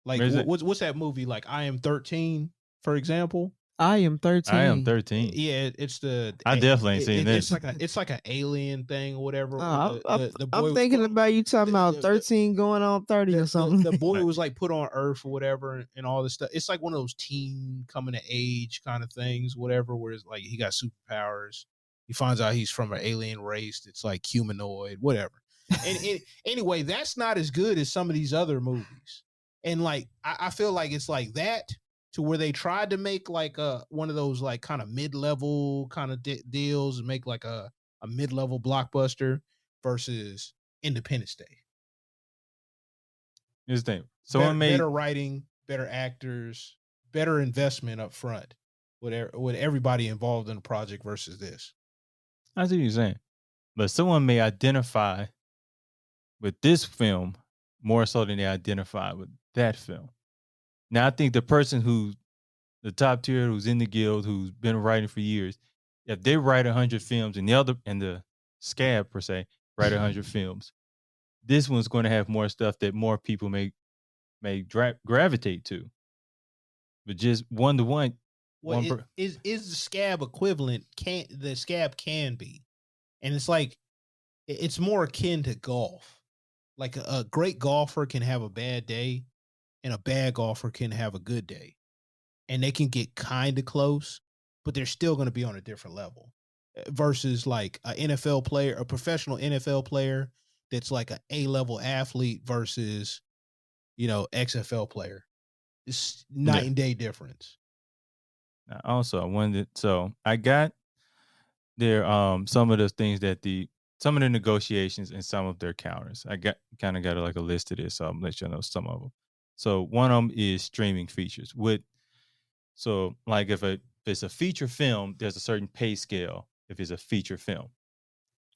Like what's that movie? Like I Am 13, for example. I Am 13. I Am 13. Yeah, it's the. I definitely ain't seen this. It's like an alien thing or whatever. The boy I'm thinking about you talking about 13 going on 30 or something. The boy was like put on Earth or whatever, and all this stuff. It's like one of those teen coming to age kind of things, whatever. Where it's like he got superpowers. He finds out he's from an alien race that's like humanoid, whatever. And anyway, that's not as good as some of these other movies. And like I feel like it's like that. To where they tried to make like one of those like kind of mid-level kind of deals and make like a mid-level blockbuster versus Independence Day. Here's the thing. Someone made better writing, better actors, better investment up front with everybody involved in the project versus this. I see what you're saying. But someone may identify with this film more so than they identify with that film. Now, I think the person who's the top tier, who's in the guild, who's been writing for years, if they write 100 films and the scab per se write 100 films, this one's going to have more stuff that more people may gravitate to. But just one to one, is the scab equivalent? The scab can be, and it's like it's more akin to golf. Like a great golfer can have a bad day. And a bad golfer can have a good day, and they can get kind of close, but they're still going to be on a different level versus like an NFL player, a professional NFL player that's like an A-level athlete versus, XFL player. It's night and day difference. Also, I wondered, so I got there some of the things that some of the negotiations and some of their counters. I kind of got like a list of this, so I'll let you know some of them. So one of them is streaming features. So like if it's a feature film, there's a certain pay scale if it's a feature film,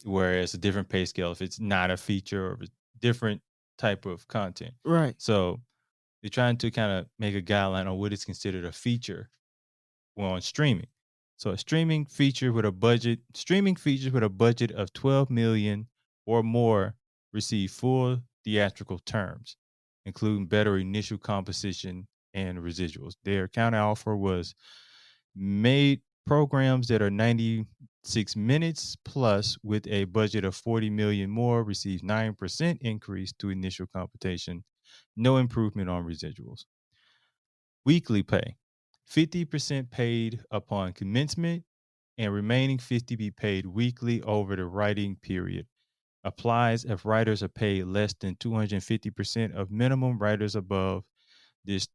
whereas a different pay scale if it's not a feature or a different type of content. Right. So they're trying to kind of make a guideline on what is considered a feature on streaming. So a streaming feature with a budget of 12 million or more receive full theatrical terms, including better initial composition and residuals. Their counteroffer was made programs that are 96 minutes plus with a budget of 40 million more receive 9% increase to initial computation, no improvement on residuals. Weekly pay, 50% paid upon commencement and remaining 50 be paid weekly over the writing period. Applies if writers are paid less than 250% of minimum. Writers above this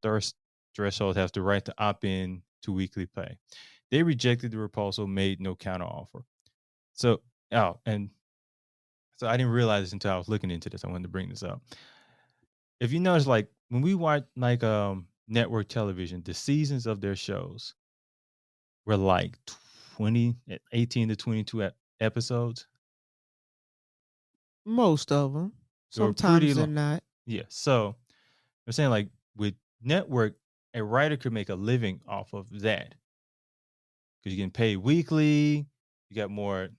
threshold have the right to opt in to weekly pay. They rejected the proposal, made no counteroffer. So I didn't realize this until I was looking into this. I wanted to bring this up. If you notice, like when we watch like network television, the seasons of their shows were like 18 to 22 episodes. Most of them. They were pretty Sometimes they're long. not. Yeah. So I'm saying, like, with network, a writer could make a living off of that because you're getting paid weekly. You got more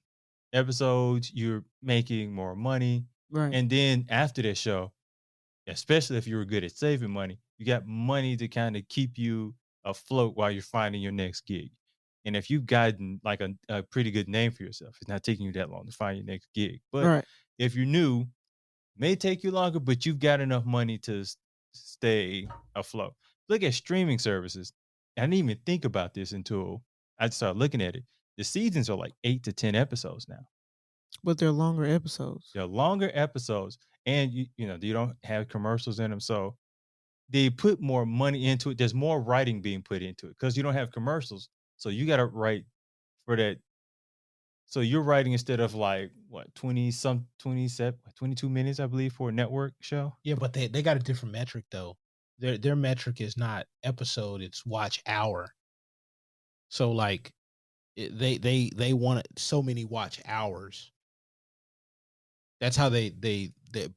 episodes. You're making more money. Right. And then after that show, especially if you were good at saving money, you got money to kind of keep you afloat while you're finding your next gig. And if you've gotten like a pretty good name for yourself, it's not taking you that long to find your next gig. But Right. if you're new, may take you longer, but you've got enough money to stay afloat. Look at streaming services. I didn't even think about this until I started looking at it. The seasons are like 8 to 10 episodes now. But they're longer episodes. They're longer episodes, and you know, you don't have commercials in them, so they put more money into it. There's more writing being put into it because you don't have commercials, so you got to write for that. So you're writing instead of like what 22 minutes, I believe, for a network show. Yeah, but they got a different metric though. Their metric is not episode; it's watch hour. So like, they want so many watch hours. That's how they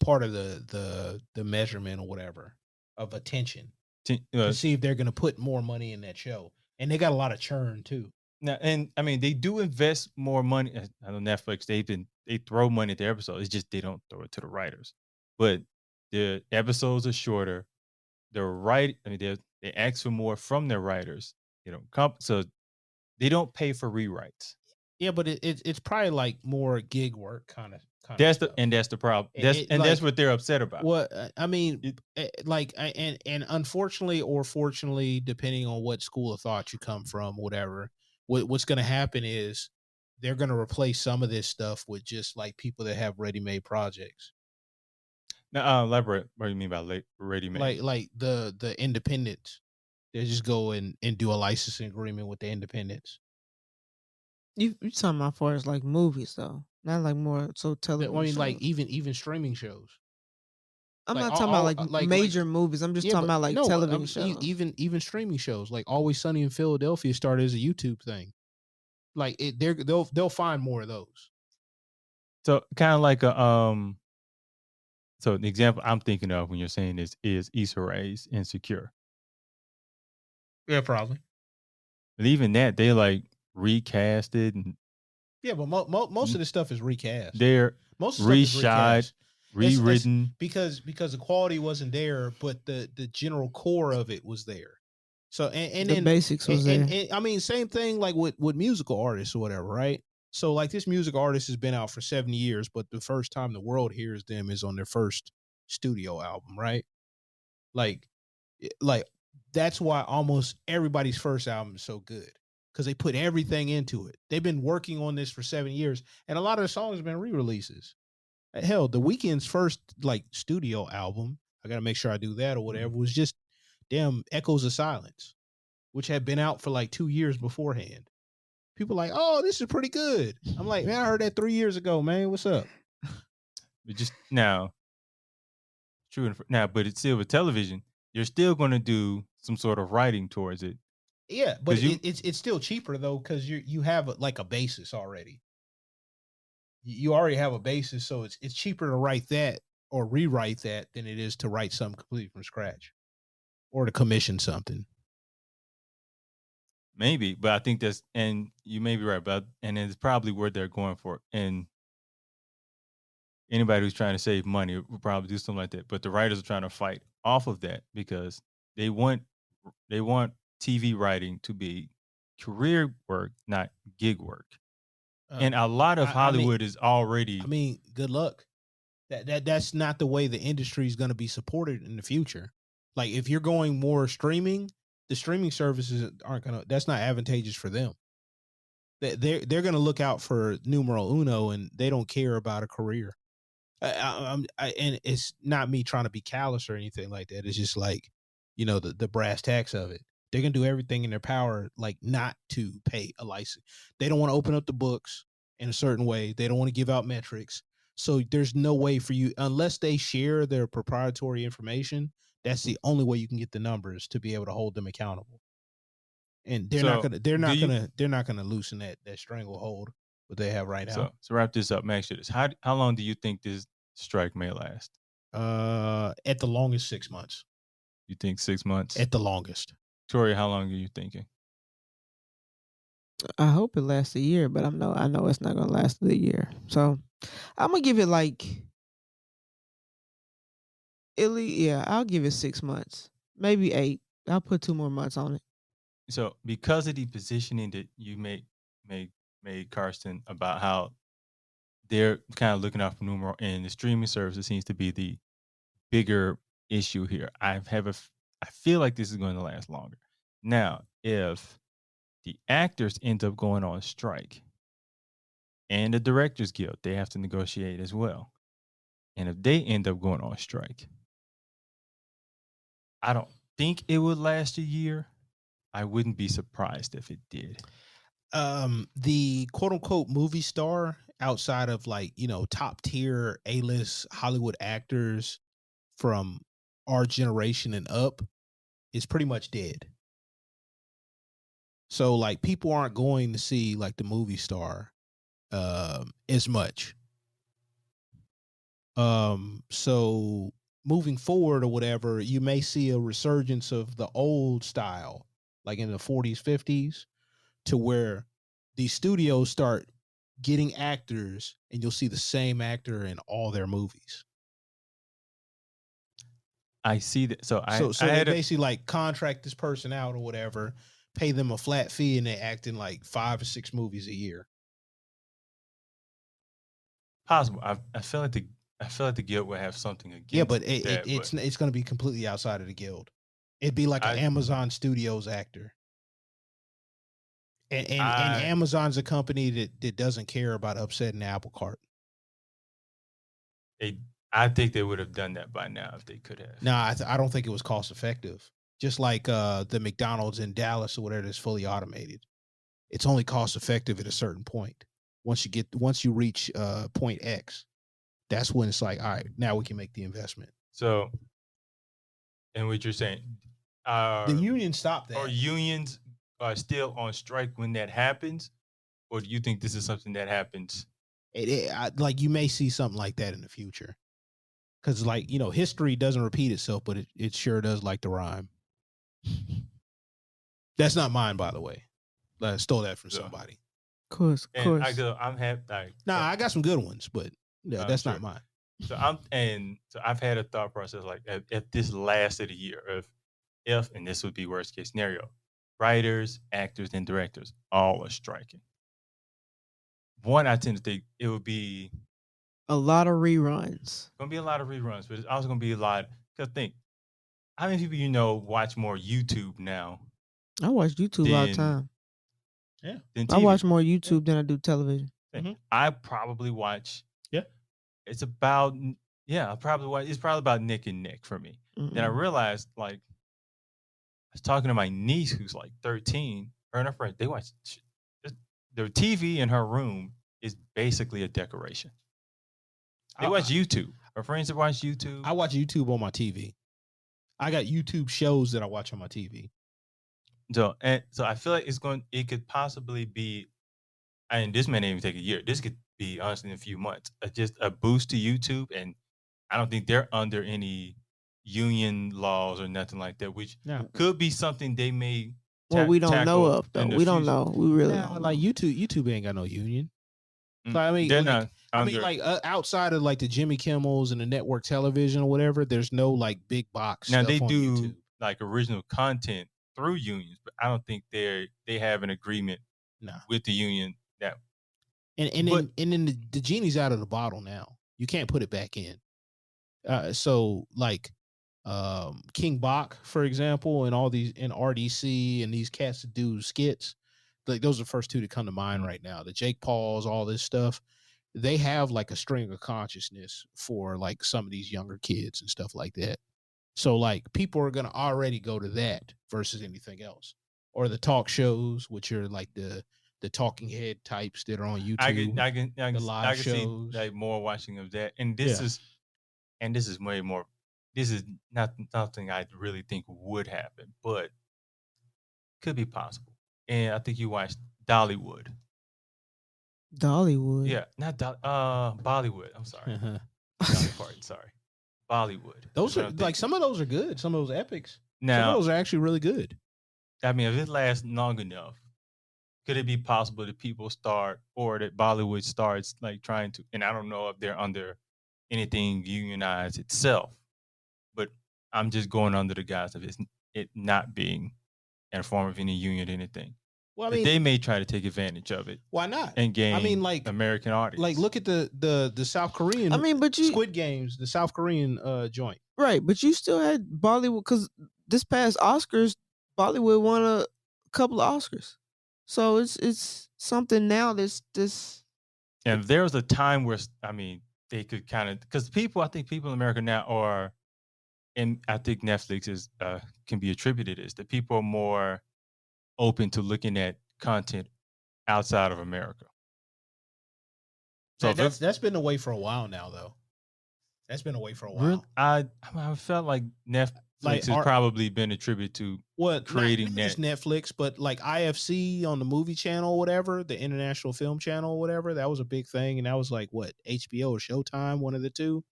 part of the measurement or whatever of attention to see if they're going to put more money in that show. And they got a lot of churn too. Now, and I mean, they do invest more money. I know Netflix, they throw money at their episodes. It's just they don't throw it to the writers. But the episodes are shorter. They ask for more from their writers. You know, so they don't pay for rewrites. Yeah, but it's probably like more gig work kind of. That's the problem. That's what they're upset about. Well, I mean, and unfortunately or fortunately, depending on what school of thought you come from, whatever, what's going to happen is they're going to replace some of this stuff with just like people that have ready-made projects. Now, elaborate. What do you mean by ready-made? Like the independents, they just go and do a licensing agreement with the independents. You talking about far as like movies though, not like more so television. I mean, shows. like even streaming shows. I'm like, not talking about like major movies. I'm just talking about like television shows. Even streaming shows, like Always Sunny in Philadelphia started as a YouTube thing. Like they'll find more of those. So kind of like a So the example I'm thinking of when you're saying this is Issa Rae's Insecure. Yeah, probably. But even that, they like recast it, and yeah, but most of this stuff is recast. They're most of reshot, rewritten because the quality wasn't there, but the general core of it was there. So and the then basics was there. And I mean, same thing like with musical artists or whatever, right? So like this music artist has been out for 7 years, but the first time the world hears them is on their first studio album, right? Like that's why almost everybody's first album is so good. Because they put everything into it. They've been working on this for 7 years, and a lot of the songs have been re-releases. Hell, The Weeknd's first like studio album, I gotta make sure I do that or whatever, was just damn Echoes of Silence, which had been out for like 2 years beforehand. People like, oh, this is pretty good. I'm like, man, I heard that 3 years ago, man. What's up? But just now, true now, but it's still with television. You're still going to do some sort of writing towards it. Yeah, but it's still cheaper though because you have like a basis already. You already have a basis, so it's cheaper to write that or rewrite that than it is to write something completely from scratch or to commission something. Maybe, but I think and you may be right, and it's probably where they're going for. And anybody who's trying to save money will probably do something like that. But the writers are trying to fight off of that because they want TV writing to be career work, not gig work. And a lot of Hollywood is already. I mean, good luck. That's not the way the industry is going to be supported in the future. Like if you're going more streaming, the streaming services aren't going to. That's not advantageous for them. They're going to look out for numero uno, and they don't care about a career. And it's not me trying to be callous or anything like that. It's just like, the brass tacks of it. They're going to do everything in their power, like not to pay a license. They don't want to open up the books in a certain way. They don't want to give out metrics. So there's no way for you unless they share their proprietary information. That's the only way you can get the numbers to be able to hold them accountable. And they're not So, gonna they're do not you gonna they're not gonna loosen that stranglehold what they have right now. so wrap this up, make sure this. How long do you think this strike may last? At the longest 6 months. You think 6 months? At the longest. Tori, how long are you thinking? I hope it lasts a year, but I know it's not gonna last the year. So I'm gonna give it like I'll give it 6 months, maybe 8. I'll put 2 more months on it. So because of the positioning that you made Karsten about how they're kind of looking out for numeral and the streaming services seems to be the bigger issue here. I feel like this is going to last longer. Now, if the actors end up going on strike and the Directors Guild, they have to negotiate as well. And if they end up going on strike, I don't think it would last a year. I wouldn't be surprised if it did. The quote unquote movie star outside of like, top tier A-list Hollywood actors from our generation and up is pretty much dead. So like people aren't going to see like the movie star as much. So moving forward or whatever, you may see a resurgence of the old style, like in the 40s, 50s, to where these studios start getting actors and you'll see the same actor in all their movies. I see that. So I they had basically like contract this person out or whatever, pay them a flat fee, and they act in like 5 or 6 movies a year. possible. I feel like the guild would have something against. Yeah, but that, it's going to be completely outside of the guild. It'd be like an Amazon Studios actor. And Amazon's a company that doesn't care about upsetting the apple cart. I think they would have done that by now if they could have. No, I don't think it was cost effective. Just like the McDonald's in Dallas or whatever that's fully automated. It's only cost effective at a certain point. Once you reach point X, that's when it's like, all right, now we can make the investment. So, and what you're saying, the union stopped that. Are unions still on strike when that happens, or do you think this is something that happens? Like you may see something like that in the future, because like history doesn't repeat itself, but it sure does like to rhyme. That's not mine, by the way. I stole that from somebody. Of course. I'm happy. I got some good ones, but yeah, that's sure. not mine. So I've had a thought process like if this lasted a year, if and this would be worst case scenario, writers, actors, and directors all are striking. One, I tend to think it would be a lot of reruns. Gonna be a lot of reruns, but it's also gonna be a lot. Cause think, how many people watch more YouTube now? I watch YouTube all the time. Yeah, I watch more YouTube than I do television. Mm-hmm. I probably watch. Yeah, it's about. Yeah, I probably watch. It's probably about Nick and Nick for me. Mm-hmm. Then I realized, like, I was talking to my niece who's like 13. Her and her friend, they watch. Their TV in her room is basically a decoration. They watch YouTube. Her friends that watch YouTube. I watch YouTube on my TV. I got YouTube shows that I watch on my TV. So I feel like it could possibly be, and this may not even take a year. This could be honestly in a few months. Just a boost to YouTube, and I don't think they're under any union laws or nothing like that, which could be something they may. Well, we don't know of though. We don't know. We really don't. Like YouTube ain't got no union. Mm-hmm. So, I mean, they're not. Outside of like the Jimmy Kimmels and the network television or whatever, there's no like big box. Now stuff they on do YouTube. Like original content through unions, but I don't think they have an agreement with the union that. And then the genie's out of the bottle now. You can't put it back in. So like King Bach, for example, and all these in RDC and these cats that do skits, like those are the first two that come to mind right now. The Jake Pauls, all this stuff, they have like a string of consciousness for like some of these younger kids and stuff like that. So like people are gonna already go to that versus anything else, or the talk shows, which are like the the talking head types that are on YouTube. I live can see shows. like more watching of that, and Yeah. this is way more. This is not something I really think would happen, but could be possible. And I think you watched Dollywood. Dollywood. Yeah, not Bollywood. I'm sorry, Dolly Parton. Sorry, Bollywood. Those is what are I'm like thinking. some of those are good. Some of those epics. Some Now, of those are actually really good. I mean, if it lasts long enough, could it be possible that people start or that Bollywood starts like trying to? And I don't know if they're under anything unionized itself, but I'm just going under the guise of it not being in a form of any union or anything. Well, I That mean, they may try to take advantage of it why not? and gain I mean, like American audience. like look at the South Korean. I mean, but you Squid Games, the South Korean joint. right, but you still had Bollywood because this past Oscars, Bollywood won a couple of Oscars. So it's something now that's this. And there was a time where I mean they could kind of because I think people in America now are, and I think Netflix is can be attributed as that people are more open to looking at content outside of America. So That's been away for a while now, though. That's been away for a while. I felt like Netflix Like, has probably been attributed to What creating not just Netflix, but like IFC on the movie channel, whatever, the International Film Channel, whatever. That was a big thing, and that was like what HBO or Showtime, one of the two,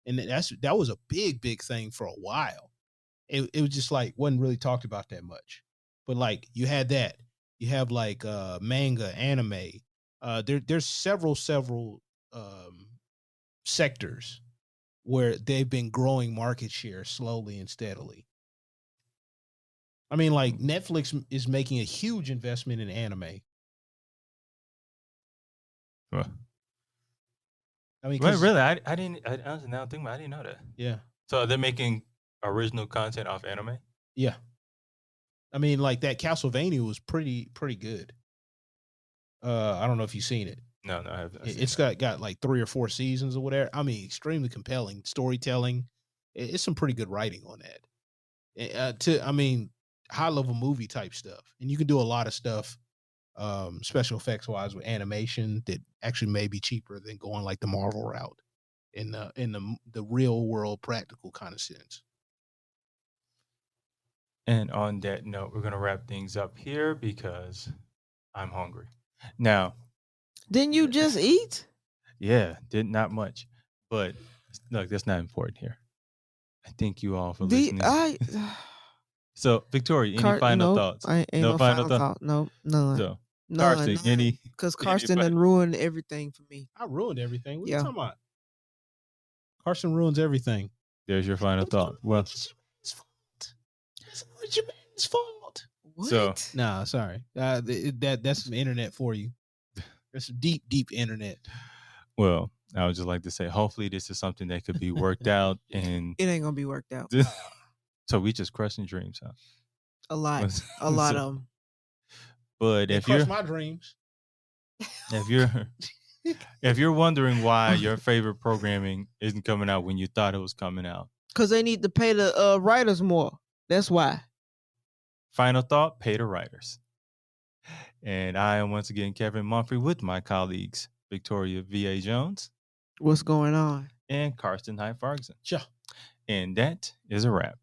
and that was a big thing for a while. It was just like wasn't really talked about that much, but like you had that, you have like manga, anime. There's several sectors where they've been growing market share slowly and steadily. I mean, like Netflix is making a huge investment in anime. Well, I mean, wait, really, I didn't. I honestly now think about it, I didn't know that. yeah, So they're making original content off anime. yeah. I mean, like that Castlevania was pretty good. I don't know if you've seen it. No, I haven't. It's got like 3 or 4 seasons or whatever. I mean, extremely compelling storytelling. It's some pretty good writing on that. I mean, high level movie type stuff, and you can do a lot of stuff, special effects wise with animation that actually may be cheaper than going like the Marvel route in the real world practical kind of sense. And on that note, we're gonna wrap things up here because I'm hungry. Now, Didn't you just eat? yeah, did not much, but look, that's not important here. I thank you all for The listening. So, Victoria, any final thoughts? Ain't no final thought. No, none. So, None. Karsten, any? Because any Karsten fi- done ruined everything for me. I ruined everything. What are Yeah. you talking about? Carson ruins everything. There's your final thought. Well, It's your man's fault. What? So- Nah, sorry. That's some internet for you. That's some deep internet. well, I would just like to say, hopefully, this is something that could be worked out, and It ain't gonna be worked out. so we just crushing dreams, huh? A lot. A lot of them. But They if you're crush my dreams. if you're wondering why your favorite programming isn't coming out when you thought it was coming out, Because they need to pay the writers more. That's why. final thought: pay the writers. And I am once again Kevin Mumphrey with my colleagues Victoria V.A. Jones What's going on? and Karsten Hyde Fargson. Sure. And that is a wrap.